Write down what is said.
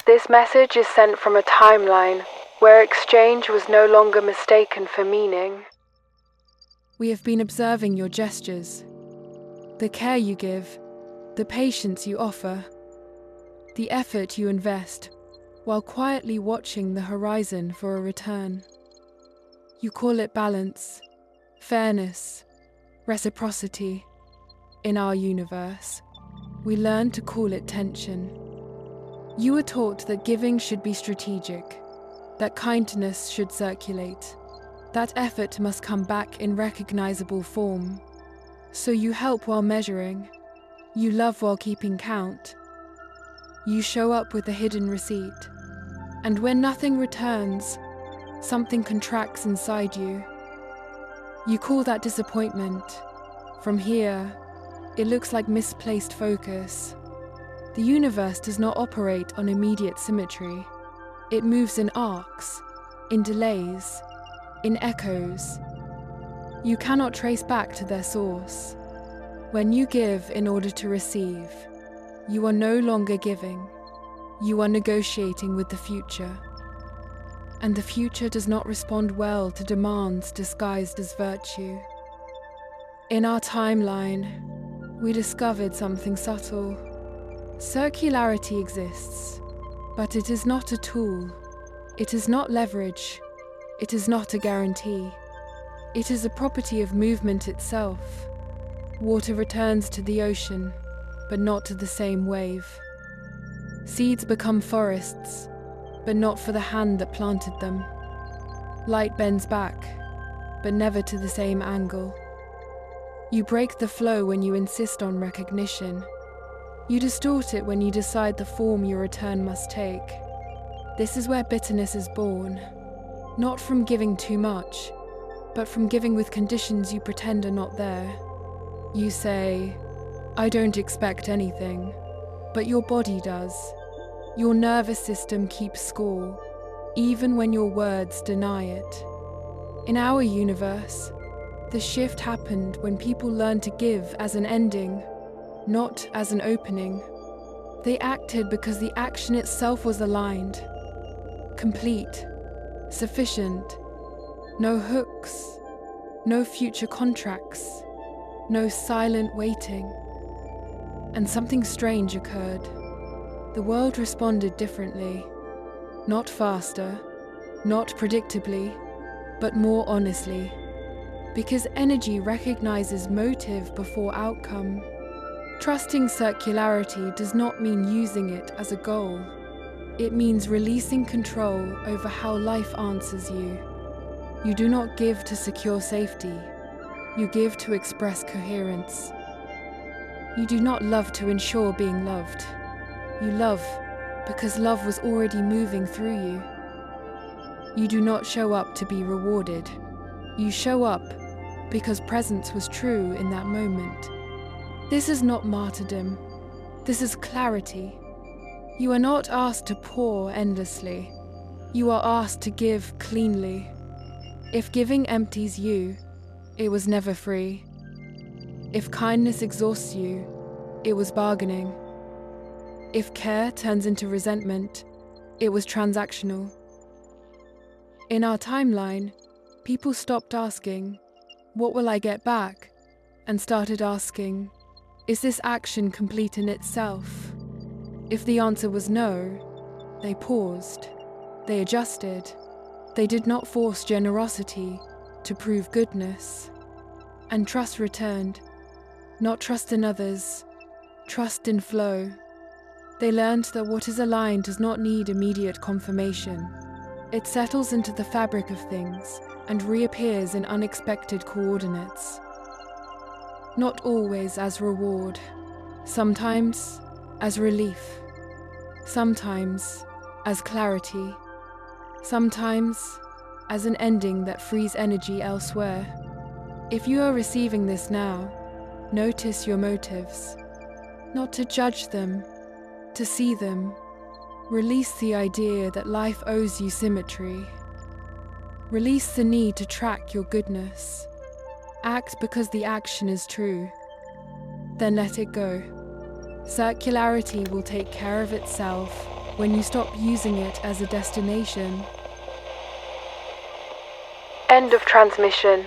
This message is sent from a timeline where exchange was no longer mistaken for meaning. We have been observing your gestures, the care you give, the patience you offer, the effort you invest, while quietly watching the horizon for a return. You call it balance, fairness, reciprocity. In our universe, we learn to call it tension. You were taught that giving should be strategic, that kindness should circulate, that effort must come back in recognizable form. So you help while measuring, you love while keeping count. You show up with a hidden receipt, and when nothing returns, something contracts inside you. You call that disappointment. From here, it looks like misplaced focus. The universe does not operate on immediate symmetry. It moves in arcs, in delays, in echoes. You cannot trace back to their source. When you give in order to receive, you are no longer giving. You are negotiating with the future. And the future does not respond well to demands disguised as virtue. In our timeline, we discovered something subtle. Circularity exists, but it is not a tool. It is not leverage. It is not a guarantee. It is a property of movement itself. Water returns to the ocean, but not to the same wave. Seeds become forests, but not for the hand that planted them. Light bends back, but never to the same angle. You break the flow when you insist on recognition. You distort it when you decide the form your return must take. This is where bitterness is born, not from giving too much, but from giving with conditions you pretend are not there. You say, "I don't expect anything," but your body does. Your nervous system keeps score, even when your words deny it. In our universe, the shift happened when people learned to give as an ending, not as an opening. They acted because the action itself was aligned, complete, sufficient. No hooks, no future contracts, no silent waiting. And something strange occurred. The world responded differently, not faster, not predictably, but more honestly, because energy recognizes motive before outcome. Trusting circularity does not mean using it as a goal. It means releasing control over how life answers you. You do not give to secure safety. You give to express coherence. You do not love to ensure being loved. You love because love was already moving through you. You do not show up to be rewarded. You show up because presence was true in that moment. This is not martyrdom. This is clarity. You are not asked to pour endlessly. You are asked to give cleanly. If giving empties you, it was never free. If kindness exhausts you, it was bargaining. If care turns into resentment, it was transactional. In our timeline, people stopped asking, "What will I get back?" and started asking, "Is this action complete in itself?" If the answer was no, they paused, they adjusted. They did not force generosity to prove goodness. And trust returned, not trust in others, trust in flow. They learned that what is aligned does not need immediate confirmation. It settles into the fabric of things and reappears in unexpected coordinates. Not always as reward, sometimes as relief, sometimes as clarity, sometimes as an ending that frees energy elsewhere. If you are receiving this now, notice your motives, not to judge them, to see them. Release the idea that life owes you symmetry. Release the need to track your goodness. Act because the action is true. Then let it go. Circularity will take care of itself when you stop using it as a destination. End of transmission.